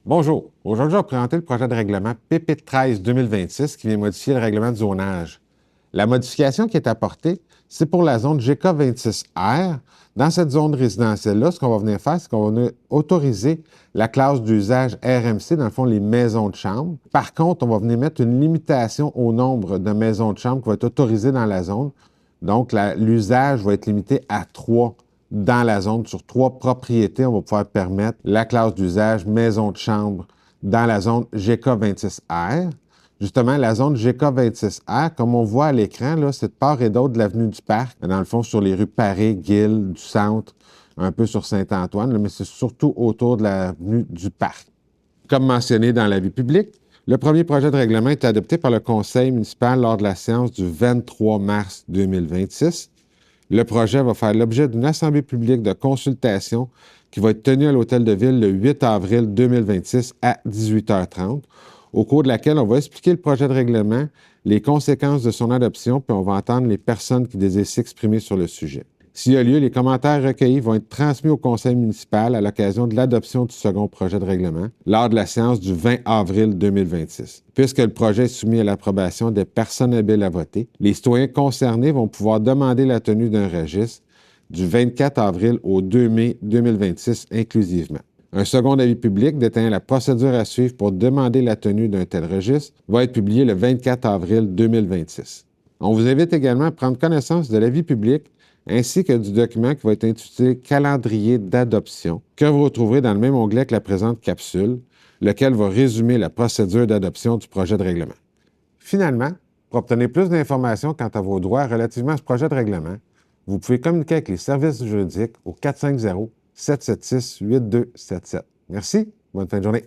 Bonjour. Aujourd'hui, je vais vous présenter le projet de règlement PPIT 13-2026 qui vient modifier le règlement de zonage. La modification qui est apportée, c'est pour la zone GK26R. Dans cette zone résidentielle-là, ce qu'on va venir faire, c'est qu'on va venir autoriser la classe d'usage RMC, dans le fond, les maisons de chambre. Par contre, on va venir mettre une limitation au nombre de maisons de chambre qui va être autorisées dans la zone. Donc, l'usage va être limité à 3 dans la zone. Sur 3 propriétés, on va pouvoir permettre la classe d'usage maison de chambre dans la zone GK26R. Justement, la zone GK26R, comme on voit à l'écran, c'est de part et d'autre de l'avenue du Parc, dans le fond, sur les rues Paris, Guil, du Centre, un peu sur Saint-Antoine, mais c'est surtout autour de l'avenue du Parc. Comme mentionné dans l'avis public, le premier projet de règlement est adopté par le Conseil municipal lors de la séance du 23 mars 2026. Le projet va faire l'objet d'une assemblée publique de consultation qui va être tenue à l'Hôtel de Ville le 8 avril 2026 à 18h30, au cours de laquelle on va expliquer le projet de règlement, les conséquences de son adoption, puis on va entendre les personnes qui désirent s'exprimer sur le sujet. S'il y a lieu, les commentaires recueillis vont être transmis au conseil municipal à l'occasion de l'adoption du second projet de règlement lors de la séance du 20 avril 2026. Puisque le projet est soumis à l'approbation des personnes habiles à voter, les citoyens concernés vont pouvoir demander la tenue d'un registre du 24 avril au 2 mai 2026 inclusivement. Un second avis public détaillant la procédure à suivre pour demander la tenue d'un tel registre va être publié le 24 avril 2026. On vous invite également à prendre connaissance de l'avis public ainsi que du document qui va être intitulé Calendrier d'adoption, que vous retrouverez dans le même onglet que la présente capsule, lequel va résumer la procédure d'adoption du projet de règlement. Finalement, pour obtenir plus d'informations quant à vos droits relativement à ce projet de règlement, vous pouvez communiquer avec les services juridiques au 450-776-8277. Merci, bonne fin de journée.